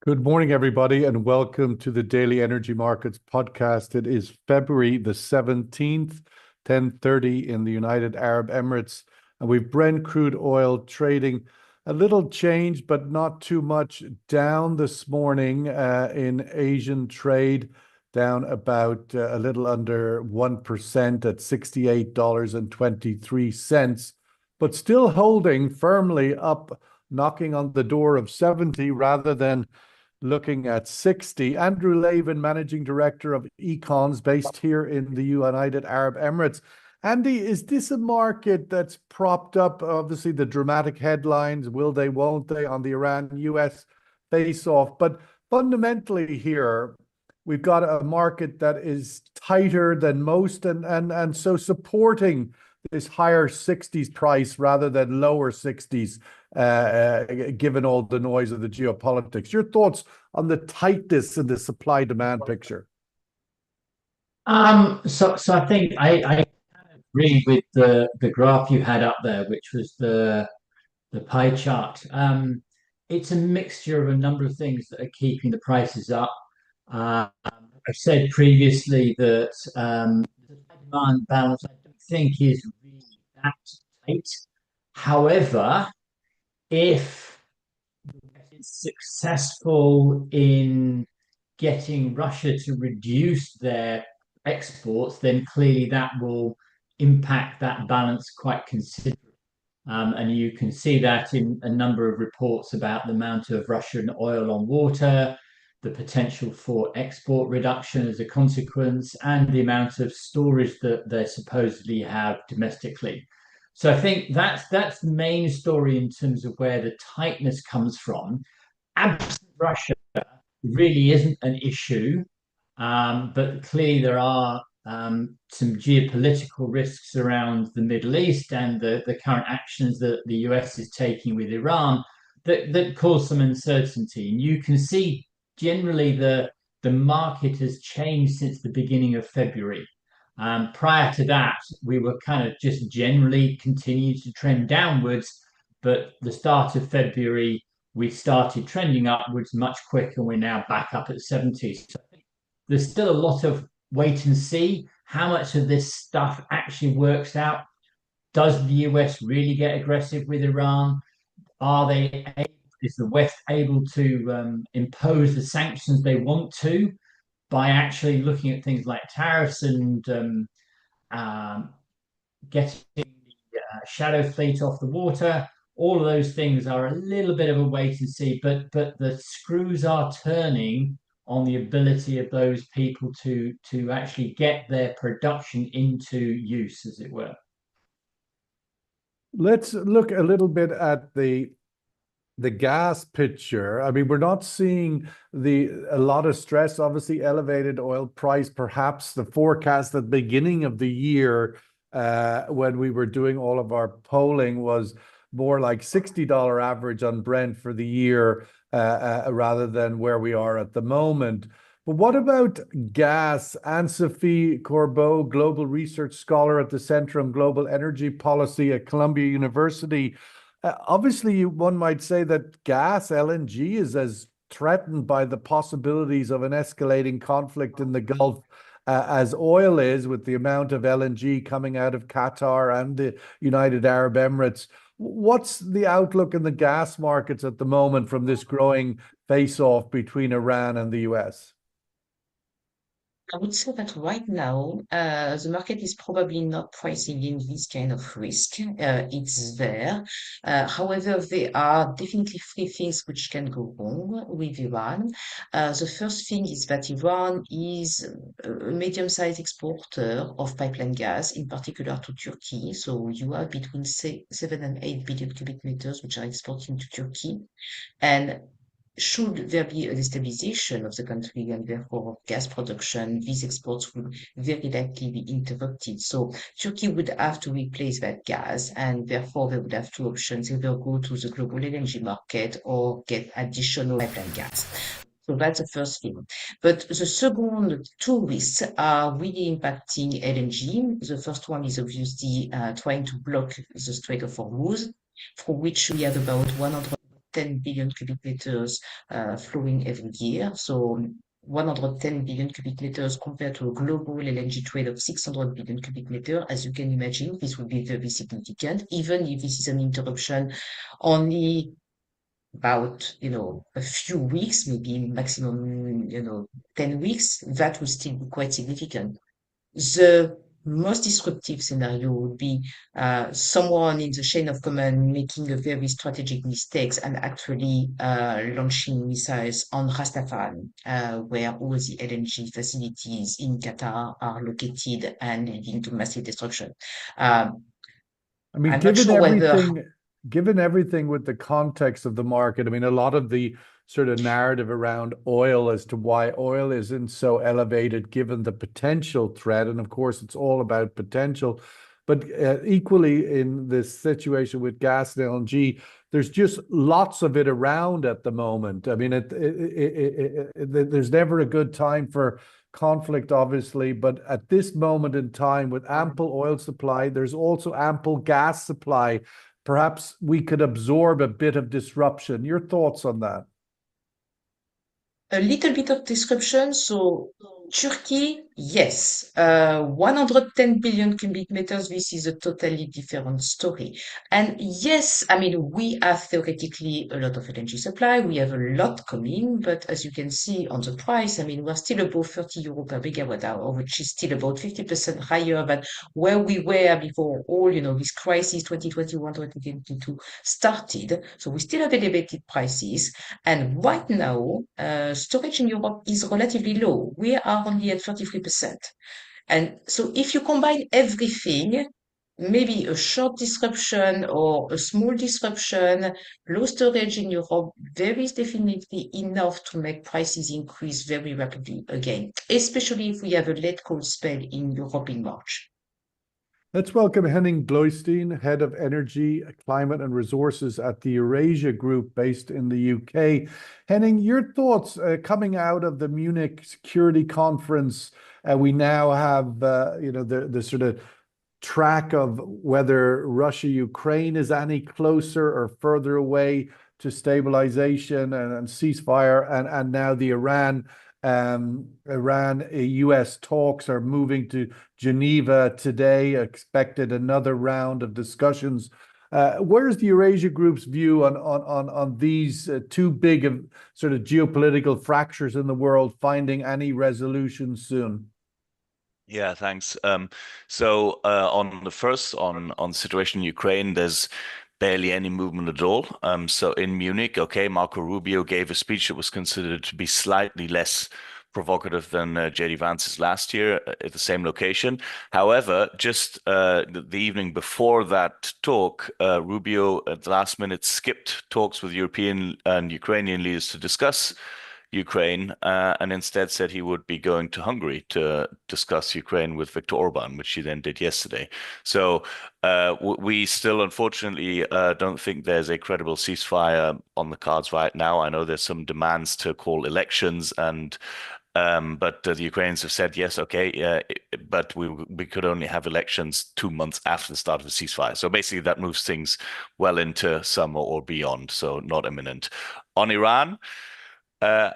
Good morning, everybody, and welcome to the Daily Energy Markets podcast. It is February the 17th, 10:30 in the United Arab Emirates, and we've Brent crude oil trading a little change, but not too much, down this morning in Asian trade, down about a little under 1% at $68.23, but still holding firmly up, knocking on the door of 70 rather than looking at 60. Andrew Lavin, Managing Director of Econs, based here in the United Arab Emirates. Andy, is this a market that's propped up, obviously, the dramatic headlines, will they, won't they, on the Iran-US face-off? But fundamentally here, we've got a market that is tighter than most and so supporting this higher 60s price rather than lower 60s, given all the noise of the geopolitics. Your thoughts on the tightness in the supply-demand picture? So I think I agree with the graph you had up there, which was the pie chart. It's a mixture of a number of things that are keeping the prices up. I've said previously that the demand balance I don't think is really that tight. However, if it's successful in getting Russia to reduce their exports, then clearly that will impact that balance quite considerably. And you can see that in a number of reports about the amount of Russian oil on water, the potential for export reduction as a consequence, and the amount of storage that they supposedly have domestically. So I think that's the main story in terms of where the tightness comes from. Absent Russia really isn't an issue, but clearly there are some geopolitical risks around the Middle East and the current actions that the US is taking with Iran that cause some uncertainty. And you can see generally the market has changed since the beginning of February. Prior to that, we were kind of just generally continuing to trend downwards, but the start of February, we started trending upwards much quicker. We're now back up at 70. So there's still a lot of wait and see how much of this stuff actually works out. Does the US really get aggressive with Iran? Is the West able to impose the sanctions they want to by actually looking at things like tariffs and getting the shadow fleet off the water? All of those things are a little bit of a wait and see, but the screws are turning on the ability of those people to actually get their production into use, as it were. Let's look a little bit at the gas picture. I mean, we're not seeing a lot of stress, obviously elevated oil price. Perhaps the forecast at the beginning of the year, when we were doing all of our polling, was more like $60 average on Brent for the year, rather than where we are at the moment. But what about gas? Anne-Sophie Corbeau, Global Research Scholar at the Center on Global Energy Policy at Columbia University. Obviously, one might say that gas, LNG, is as threatened by the possibilities of an escalating conflict in the Gulf as oil is, with the amount of LNG coming out of Qatar and the United Arab Emirates. What's the outlook in the gas markets at the moment from this growing face-off between Iran and the US? I would say that right now, the market is probably not pricing in this kind of risk. It's there. However, there are definitely three things which can go wrong with Iran. The first thing is that Iran is a medium-sized exporter of pipeline gas, in particular to Turkey. So you have between 7 and 8 billion cubic meters which are exporting to Turkey. And should there be a destabilization of the country and therefore gas production, these exports would very likely be interrupted. So Turkey would have to replace that gas, and therefore they would have two options: either go to the global LNG market or get additional pipeline gas. So that's the first thing. But the second two risks are really impacting LNG. The first one is obviously trying to block the Strait of Hormuz, for which we have about 100 110 billion cubic meters flowing every year. So 110 billion cubic meters compared to a global LNG trade of 600 billion cubic meters. As you can imagine, this would be very significant, even if this is an interruption only about, a few weeks, maybe maximum, 10 weeks, that would still be quite significant. The most disruptive scenario would be someone in the chain of command making a very strategic mistakes and actually launching missiles on Ras Laffan, where all the LNG facilities in Qatar are located and leading to massive destruction. Um, I mean, I'm not sure whether given everything with the context of the market, I mean, a lot of the sort of narrative around oil as to why oil isn't so elevated given the potential threat, and of course, it's all about potential. But equally in this situation with gas and LNG, there's just lots of it around at the moment. I mean, there's never a good time for conflict, obviously, but at this moment in time, with ample oil supply, there's also ample gas supply. Perhaps we could absorb a bit of disruption. Your thoughts on that? a little bit of description. So Turkey, yes, 110 billion cubic meters. This is a totally different story. And yes, I mean, we have theoretically a lot of LNG supply. We have a lot coming, but as you can see on the price, I mean, we're still above 30 euro per megawatt hour, which is still about 50% higher than where we were before all, this crisis 2021, 2022 started. So we still have elevated prices. And right now, storage in Europe is relatively low. We are only at 33%. And so if you combine everything, maybe a short disruption or a small disruption, low storage in Europe, there is definitely enough to make prices increase very rapidly again, especially if we have a late cold spell in Europe in March. Let's welcome Henning Bloystein, Head of Energy, Climate and Resources at the Eurasia Group based in the UK. Henning, your thoughts coming out of the Munich Security Conference. We now have, the sort of track of whether Russia-Ukraine is any closer or further away to stabilization and ceasefire, and now the Iran-US talks are moving to Geneva today, expected another round of discussions. Where's the Eurasia Group's view on these two big sort of geopolitical fractures in the world finding any resolution soon? Yeah, thanks. So on the first, on the situation in Ukraine, there's barely any movement at all. So in Munich, okay, Marco Rubio gave a speech that was considered to be slightly less provocative than JD Vance's last year at the same location. However, just the evening before that talk, Rubio at the last minute skipped talks with European and Ukrainian leaders to discuss Ukraine, and instead said he would be going to Hungary to discuss Ukraine with Viktor Orban, which he then did yesterday. So we still, unfortunately, don't think there's a credible ceasefire on the cards right now. I know there's some demands to call elections, and but the Ukrainians have said yes, okay, but we could only have elections 2 months after the start of the ceasefire. So basically, that moves things well into summer or beyond, so not imminent. On Iran. I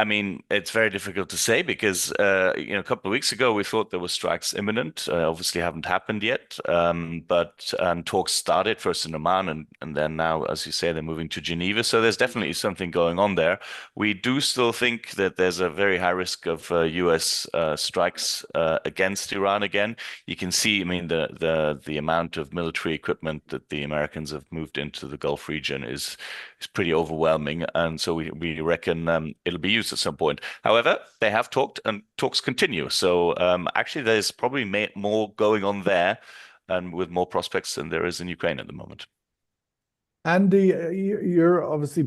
mean, it's very difficult to say because, a couple of weeks ago, we thought there were strikes imminent. Obviously haven't happened yet. But talks started first in Oman and then now, as you say, they're moving to Geneva. So there's definitely something going on there. We do still think that there's a very high risk of US strikes against Iran again. You can see, I mean, the amount of military equipment that the Americans have moved into the Gulf region is pretty overwhelming. And so we reckon it'll be used at some point. However, they have talked and talks continue. So actually, there's probably more going on there and with more prospects than there is in Ukraine at the moment. Andy, you're obviously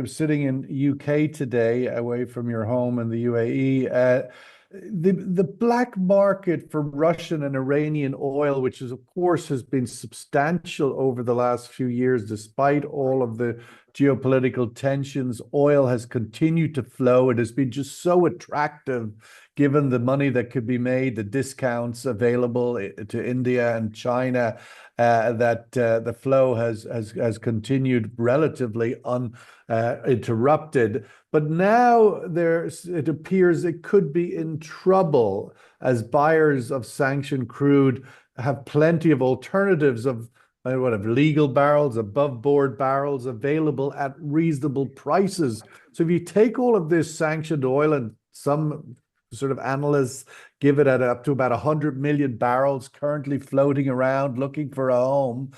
sitting in UK today, away from your home in the UAE. The black market for Russian and Iranian oil, which is, of course, has been substantial over the last few years, despite all of the geopolitical tensions, oil has continued to flow. It has been just so attractive given the money that could be made, the discounts available to India and China, that the flow has continued relatively uninterrupted. But now it appears it could be in trouble as buyers of sanctioned crude have plenty of alternatives of legal barrels, above board barrels available at reasonable prices. So if you take all of this sanctioned oil, and some sort of analysts give it at up to about 100 million barrels currently floating around looking for a home.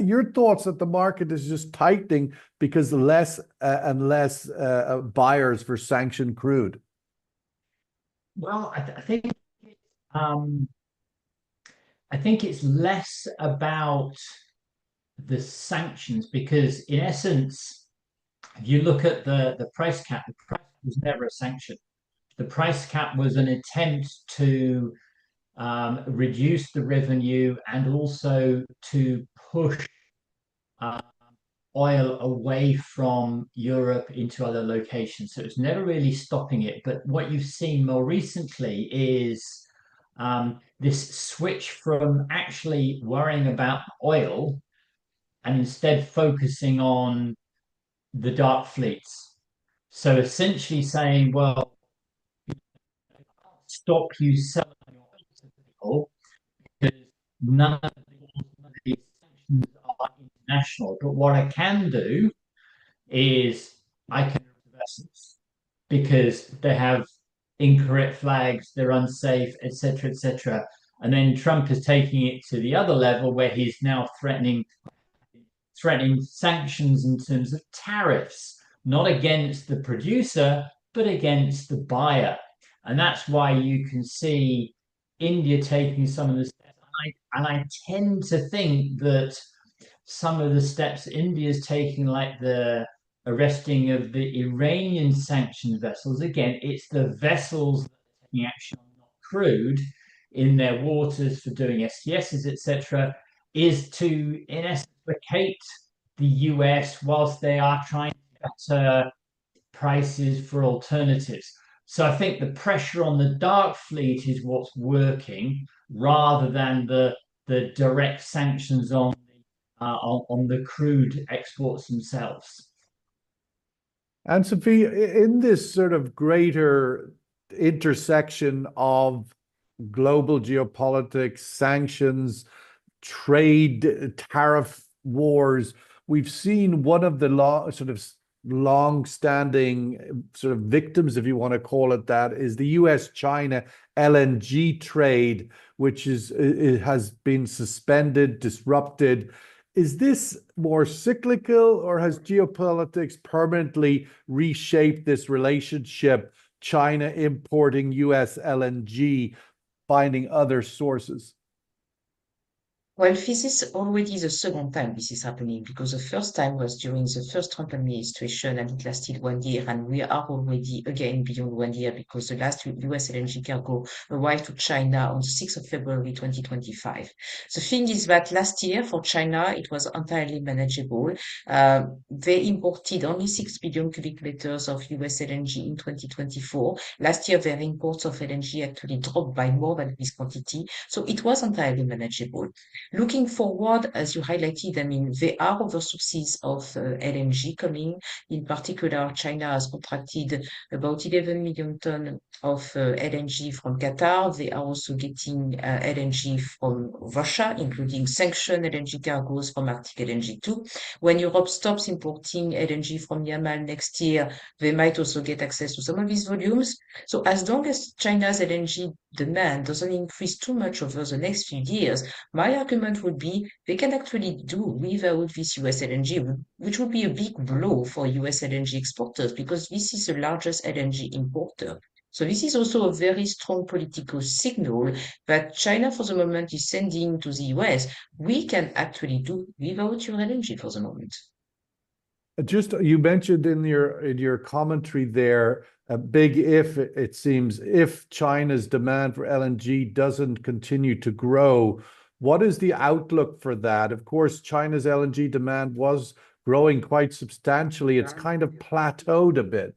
Your thoughts that the market is just tightening because less and less buyers for sanctioned crude? Well, I think it's less about the sanctions, because in essence, if you look at the price cap, the price was never a sanction. The price cap was an attempt to reduce the revenue and also to push oil away from Europe into other locations. So it's never really stopping it. But what you've seen more recently is this switch from actually worrying about oil and instead focusing on the dark fleets. So essentially saying, well, stop you selling your oil to people because none of these sanctions are international. But what I can do is I can vessels because they have incorrect flags, they're unsafe, etc., etc. And then Trump is taking it to the other level where he's now threatening sanctions in terms of tariffs, not against the producer, but against the buyer. And that's why you can see India taking some of the steps. And I tend to think that some of the steps India is taking, like the arresting of the Iranian sanctioned vessels, again, it's the vessels that are taking action on not crude in their waters for doing STSs, etc., is to, in essence, placate the US whilst they are trying to get better prices for alternatives. So I think the pressure on the dark fleet is what's working, rather than the direct sanctions on the crude exports themselves. And Sophie, in this sort of greater intersection of global geopolitics, sanctions, trade, tariff wars, we've seen one of the long-standing sort of victims, if you want to call it that, is the US-China LNG trade, which has been suspended, disrupted. Is this more cyclical, or has geopolitics permanently reshaped this relationship, China importing US LNG, finding other sources? Well, this is already the second time this is happening, because the first time was during the first Trump administration and it lasted 1 year, and we are already again beyond 1 year because the last US LNG cargo arrived to China on the 6th of February 2025. The thing is that last year for China, it was entirely manageable. They imported only 6 billion cubic meters of US LNG in 2024. Last year, their imports of LNG actually dropped by more than this quantity, so it was entirely manageable. Looking forward, as you highlighted, I mean, there are other sources of LNG coming. In particular, China has contracted about 11 million tons of LNG from Qatar. They are also getting LNG from Russia, including sanctioned LNG cargoes from Arctic LNG 2. When Europe stops importing LNG from Yamal next year, they might also get access to some of these volumes. So as long as China's LNG demand doesn't increase too much over the next few years, my argument would be they can actually do without this US LNG, which would be a big blow for US LNG exporters, because this is the largest LNG importer. So this is also a very strong political signal that China for the moment is sending to the US. We can actually do without your LNG for the moment. Just, you mentioned in your commentary there, a big if, it seems, if China's demand for LNG doesn't continue to grow, what is the outlook for that? Of course, China's LNG demand was growing quite substantially. It's kind of plateaued a bit.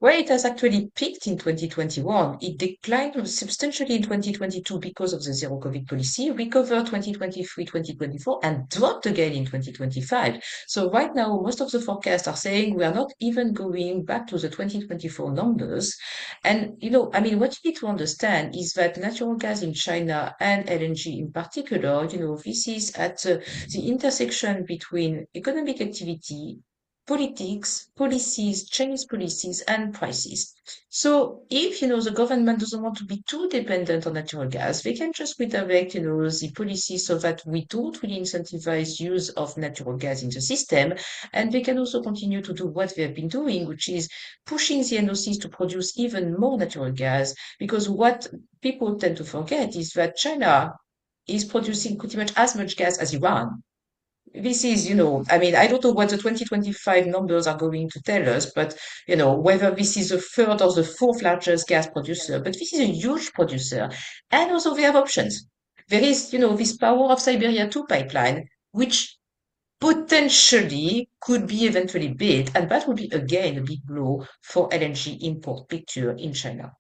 Well, it has actually peaked in 2021. It declined substantially in 2022 because of the zero COVID policy, recovered 2023, 2024, and dropped again in 2025. So right now, most of the forecasts are saying we are not even going back to the 2024 numbers. And, I mean, what you need to understand is that natural gas in China and LNG in particular, this is at the intersection between economic activity, politics, policies, Chinese policies, and prices. So if, the government doesn't want to be too dependent on natural gas, they can just redirect, the policy so that we don't really incentivize use of natural gas in the system. And they can also continue to do what they have been doing, which is pushing the NOCs to produce even more natural gas. Because what people tend to forget is that China is producing pretty much as much gas as Iran. This is, I mean, I don't know what the 2025 numbers are going to tell us, but, whether this is the third or the fourth largest gas producer, but this is a huge producer. And also, we have options. There is, this Power of Siberia 2 pipeline, which potentially could be eventually built, and that would be, again, a big blow for LNG import picture in China.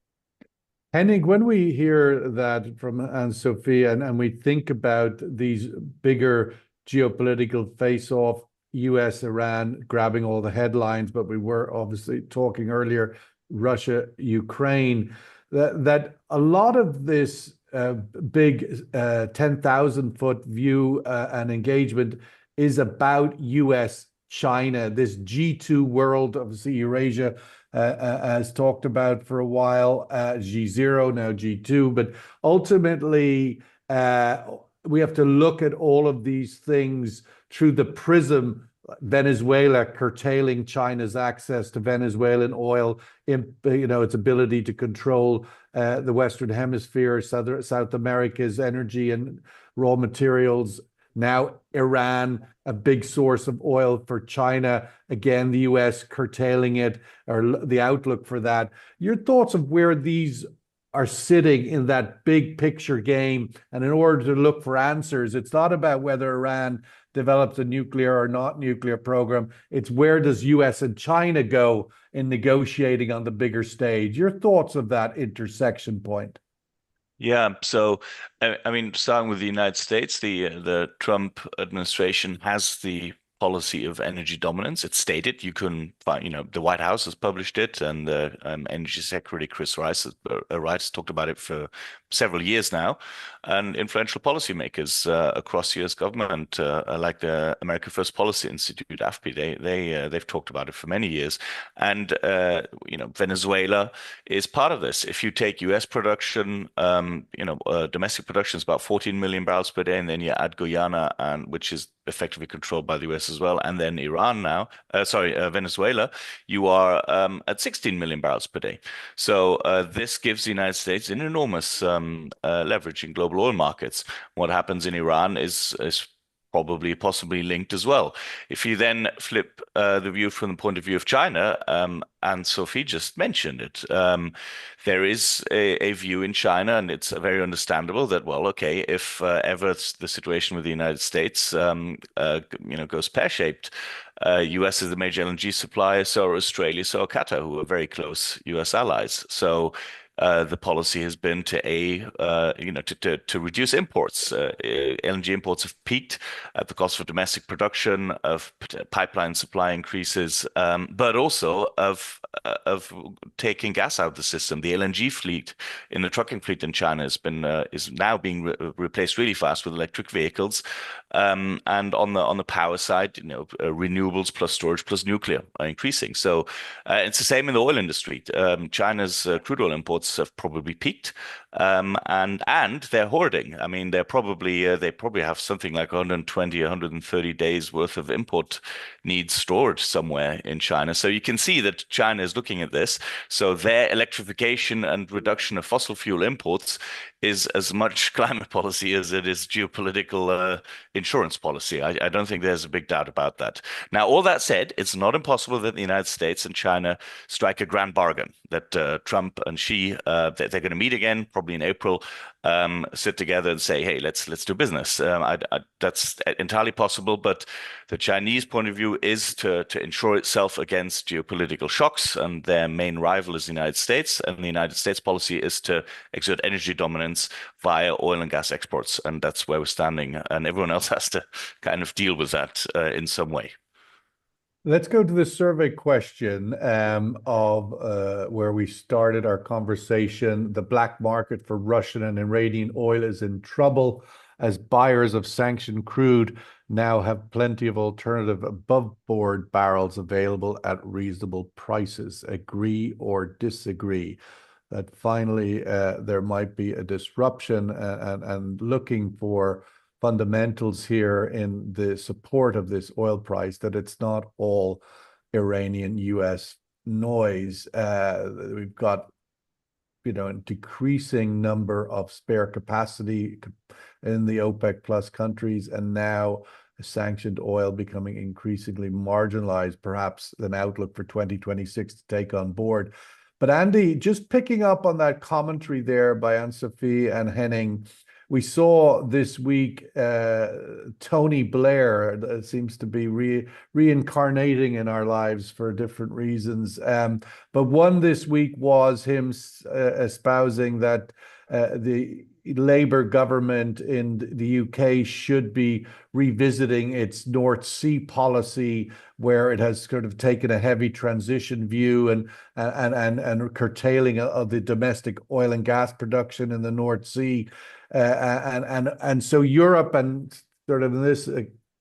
Henning, when we hear that from Anne-Sophie and we think about these bigger geopolitical face-off, US, Iran grabbing all the headlines, but we were obviously talking earlier, Russia, Ukraine, that a lot of this big 10,000-foot view and engagement is about US, China, this G2 world, obviously Eurasia has talked about for a while, G0, now G2, but ultimately we have to look at all of these things through the prism. Venezuela curtailing China's access to Venezuelan oil, its ability to control the Western Hemisphere, South America's energy and raw materials. Now Iran, a big source of oil for China. Again, the US curtailing it, or the outlook for that. Your thoughts of where these are sitting in that big picture game. And in order to look for answers, it's not about whether Iran develops a nuclear or not nuclear program. It's where does US and China go in negotiating on the bigger stage? Your thoughts of that intersection point? Yeah, so I mean, starting with the United States, the Trump administration has the policy of energy dominance. It's stated. You can find, the White House has published it, and the Energy Secretary Chris Rice has talked about it for several years now. And influential policymakers across the U.S. government, like the America First Policy Institute, AFPI, they've talked about it for many years. And Venezuela is part of this. If you take U.S. production, domestic production is about 14 million barrels per day, and then you add Guyana, which is effectively controlled by the US as well, and then Iran now, Venezuela, you are at 16 million barrels per day. So this gives the United States an enormous leverage in global oil markets. What happens in Iran is possibly linked as well. If you then flip the view from the point of view of China, and Sophie just mentioned it, there is a view in China, and it's very understandable that, well, okay, if ever the situation with the United States, goes pear-shaped, US is the major LNG supplier, so are Australia, so are Qatar, who are very close US allies. So the policy has been to reduce imports. LNG imports have peaked at the cost of domestic production, of pipeline supply increases, but also of taking gas out of the system. The LNG fleet in the trucking fleet in China is now being replaced really fast with electric vehicles, and on the power side, renewables plus storage plus nuclear are increasing. So it's the same in the oil industry. China's crude oil imports have probably peaked, and they're hoarding. I mean, they probably have something like 120, 130 days worth of import needs stored somewhere in China. So you can see that China is looking at this. So their electrification and reduction of fossil fuel imports is as much climate policy as it is geopolitical insurance policy. I don't think there's a big doubt about that. Now, all that said, it's not impossible that the United States and China strike a grand bargain, that Trump and Xi, they're going to meet again, probably in April, sit together and say, hey, let's do business. That's entirely possible, but the Chinese point of view is to insure itself against geopolitical shocks, and their main rival is the United States, and the United States policy is to exert energy dominance via oil and gas exports, and that's where we're standing, and everyone else has to kind of deal with that in some way. Let's go to the survey question of where we started our conversation. The black market for Russian and Iranian oil is in trouble as buyers of sanctioned crude now have plenty of alternative above board barrels available at reasonable prices. Agree or disagree that finally there might be a disruption and looking for fundamentals here in the support of this oil price, that it's not all Iranian US noise. We've got, a decreasing number of spare capacity in the OPEC plus countries, and now sanctioned oil becoming increasingly marginalized, perhaps an outlook for 2026 to take on board. But Andy, just picking up on that commentary there by Anne-Sophie and Henning, we saw this week Tony Blair seems to be reincarnating in our lives for different reasons. But one this week was him espousing that the Labour government in the UK should be revisiting its North Sea policy, where it has sort of taken a heavy transition view and curtailing of the domestic oil and gas production in the North Sea. And so Europe, and sort of in this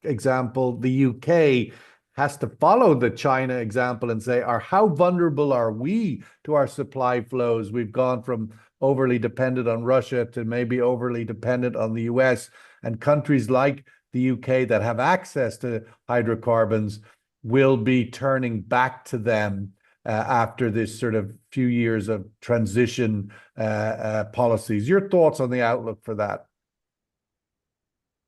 example, the UK has to follow the China example and say, how vulnerable are we to our supply flows? We've gone from overly dependent on Russia to maybe overly dependent on the US, and countries like the UK that have access to hydrocarbons will be turning back to them after this sort of few years of transition policies. Your thoughts on the outlook for that?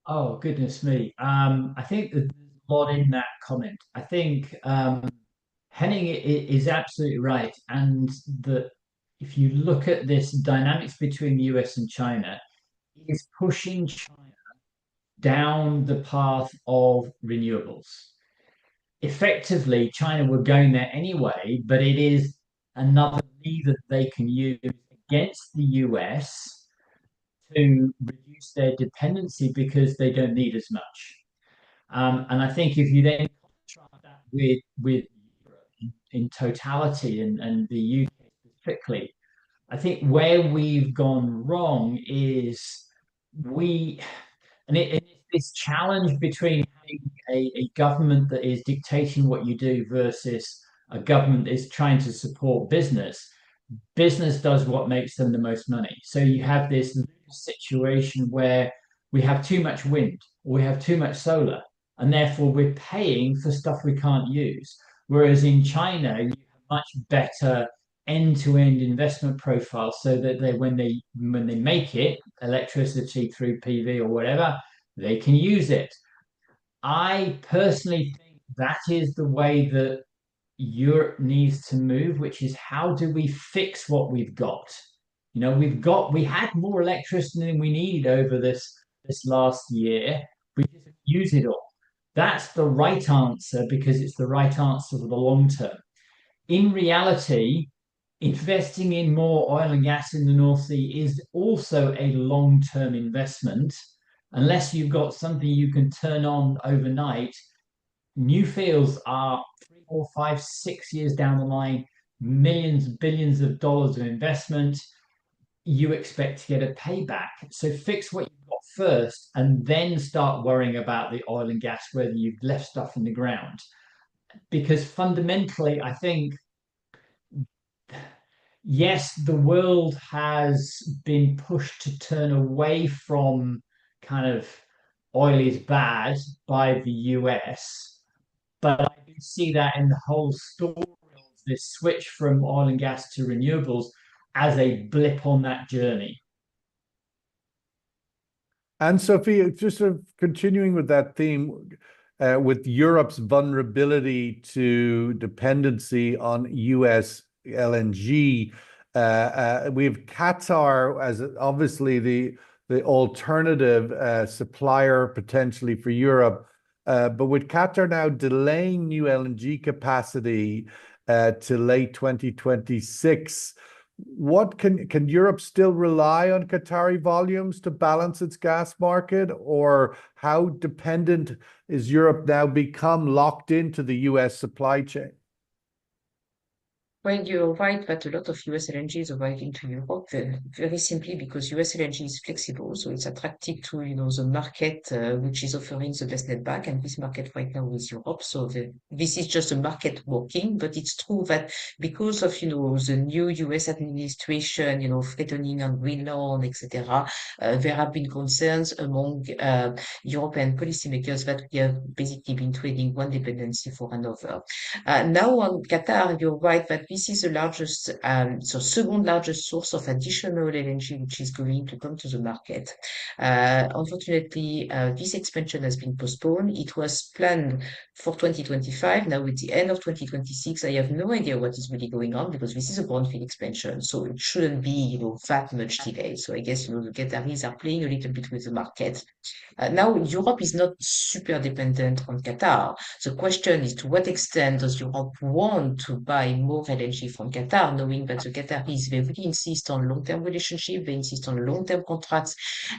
Oh, goodness me. I think there's a lot in that comment. I think Henning is absolutely right. And that if you look at this dynamics between the US and China, it is pushing China down the path of renewables. Effectively, China were going there anyway, but it is another lever that they can use against the US to reduce their dependency because they don't need as much. And I think if you then contrast that with Europe in totality and the UK specifically, I think where we've gone wrong is it's this challenge between having a government that is dictating what you do versus a government that is trying to support business. Business does what makes them the most money. So you have this situation where we have too much wind, or we have too much solar, and therefore we're paying for stuff we can't use. Whereas in China, you have much better end-to-end investment profile, so that when they make it, electricity through PV or whatever, they can use it. I personally think that is the way that Europe needs to move, which is how do we fix what we've got? We had more electricity than we needed over this last year. We just use it all. That's the right answer, because it's the right answer for the long term. In reality, investing in more oil and gas in the North Sea is also a long-term investment. Unless you've got something you can turn on overnight, new fields are 3, 4, 5, 6 years down the line, millions, billions of dollars of investment. You expect to get a payback. So fix what you've got first, and then start worrying about the oil and gas, whether you've left stuff in the ground. Because fundamentally, I think, yes, the world has been pushed to turn away from kind of oil is bad by the US, but I do see that in the whole story of this switch from oil and gas to renewables as a blip on that journey. And Sophie, just sort of continuing with that theme, with Europe's vulnerability to dependency on US LNG, We have Qatar as obviously the alternative supplier potentially for Europe. But with Qatar now delaying new LNG capacity to late 2026, what can Europe still rely on Qatari volumes to balance its gas market, or how dependent is Europe now become locked into the US supply chain? Well, you're right that a lot of US LNG is arriving to Europe very simply because US LNG is flexible, so it's attractive to the market which is offering the best netback, and this market right now is Europe. So this is just a market working, but it's true that because of the new US administration, threatening on Greenland, etc., there have been concerns among European policymakers that we have basically been trading one dependency for another. Now on Qatar, you're right that this is the largest, so second largest source of additional LNG, which is going to come to the market. Unfortunately, this expansion has been postponed. It was planned for 2025. Now, at the end of 2026, I have no idea what is really going on because this is a brownfield expansion, so it shouldn't be, that much delay. So I guess, the Qataris are playing a little bit with the market. Now, Europe is not super dependent on Qatar. The question is, to what extent does Europe want to buy more LNG from Qatar, knowing that the Qataris, they really insist on long-term relationship, they insist on long-term contracts,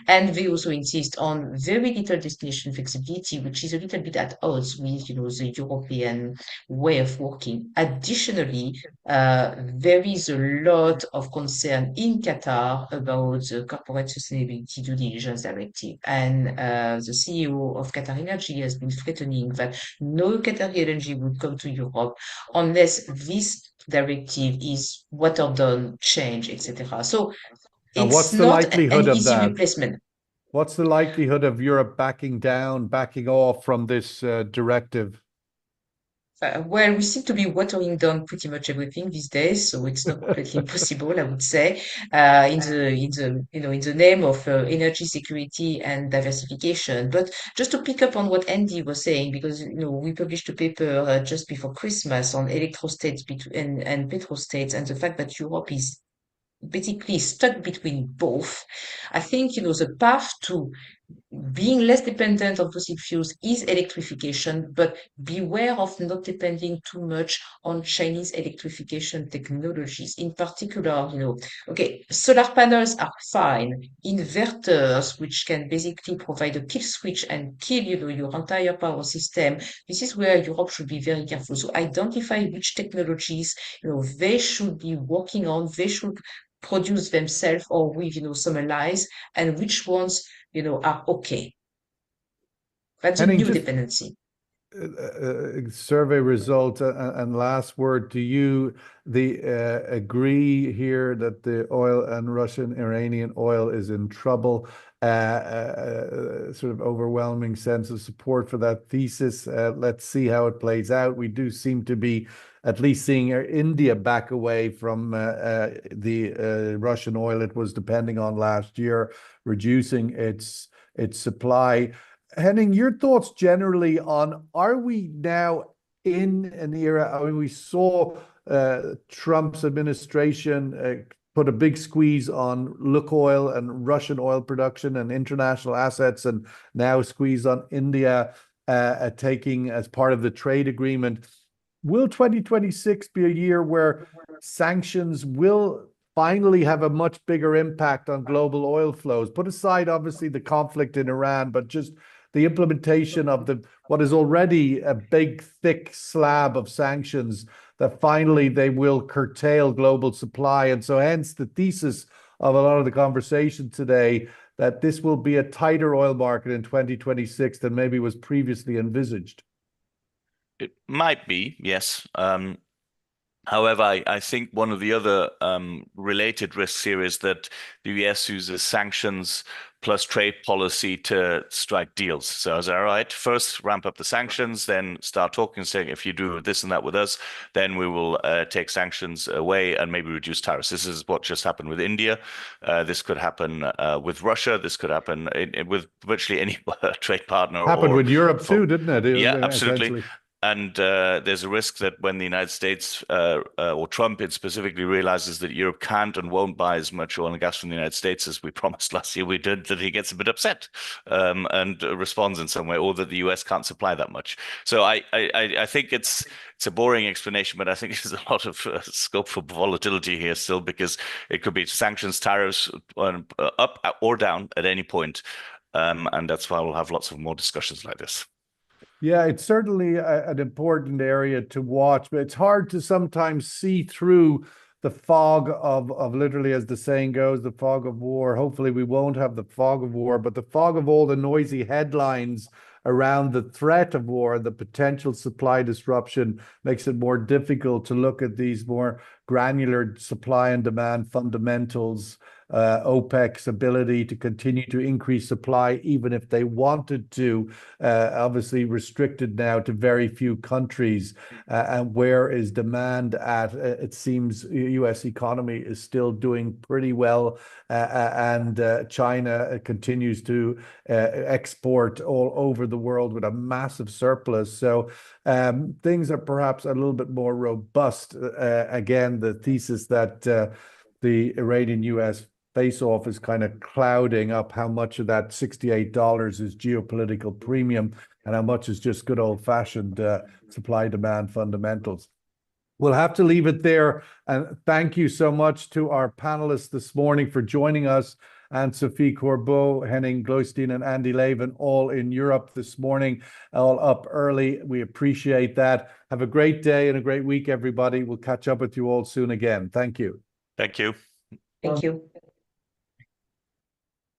and they also insist on very little destination flexibility, which is a little bit at odds with, the European way of working. Additionally, there is a lot of concern in Qatar about the Corporate Sustainability Due Diligence Directive, and the CEO of Qatar Energy has been threatening that no Qatari LNG would come to Europe unless this directive is watered down, changed, etc. So And it's what's the not likelihood an of easy that? replacement. What's the likelihood of Europe backing down, backing off from this directive? Well, we seem to be watering down pretty much everything these days, so it's not completely impossible, I would say, in the name of energy security and diversification. But just to pick up on what Andy was saying, because we published a paper just before Christmas on electrostates and petrostates, and the fact that Europe is basically stuck between both. I think the path to being less dependent on fossil fuels is electrification, but beware of not depending too much on Chinese electrification technologies. In particular, okay, solar panels are fine. Inverters, which can basically provide a kill switch and kill, your entire power system. This is where Europe should be very careful. So identify which technologies, they should be working on, they should produce themselves or with, some allies, and which ones are okay. That's a Henning, new just dependency. survey result and last word. Do you agree here that the oil and Russian Iranian oil is in trouble? Sort of overwhelming sense of support for that thesis. Let's see how it plays out. We do seem to be at least seeing India back away from the Russian oil it was depending on last year, reducing its supply. Henning, your thoughts generally on, are we now in an era? I mean, we saw Trump's administration put a big squeeze on Lukoil and Russian oil production and international assets, and now squeeze on India taking as part of the trade agreement. Will 2026 be a year where sanctions will finally have a much bigger impact on global oil flows? Put aside, obviously, the conflict in Iran, but just the implementation of what is already a big, thick slab of sanctions, that finally they will curtail global supply. And so hence the thesis of a lot of the conversation today, that this will be a tighter oil market in 2026 than maybe was previously envisaged. It might be, yes. However, I think one of the other related risks here is that the US uses sanctions plus trade policy to strike deals. So is that right? First, ramp up the sanctions, then start talking, saying, if you do this and that with us, then we will take sanctions away and maybe reduce tariffs. This is what just happened with India. This could happen with Russia. This could happen with virtually any trade partner. Happened with Europe too, didn't it? Yeah, absolutely. there's a risk that when the United States or Trump specifically realizes that Europe can't and won't buy as much oil and gas from the United States as we promised last year we did, that he gets a bit upset and responds in some way, or that the US can't supply that much. So I think it's a boring explanation, but I think there's a lot of scope for volatility here still, because it could be sanctions, tariffs up or down at any point. And that's why we'll have lots of more discussions like this. Yeah, it's certainly an important area to watch, but it's hard to sometimes see through the fog of literally, as the saying goes, the fog of war. Hopefully we won't have the fog of war, but the fog of all the noisy headlines around the threat of war, the potential supply disruption, makes it more difficult to look at these more granular supply and demand fundamentals. OPEC's ability to continue to increase supply, even if they wanted to, obviously restricted now to very few countries. And where is demand at? It seems US economy is still doing pretty well, and China continues to export all over the world with a massive surplus. So things are perhaps a little bit more robust. Again, the thesis that the Iranian-US face-off is kind of clouding up how much of that $68 is geopolitical premium and how much is just good old-fashioned supply-demand fundamentals. We'll have to leave it there. And thank you so much to our panelists this morning for joining us. Anne-Sophie Corbeau, Henning Gloystein, and Andy Levin, all in Europe this morning, all up early. We appreciate that. Have a great day and a great week, everybody. We'll catch up with you all soon again. Thank you. Thank you. Thank you.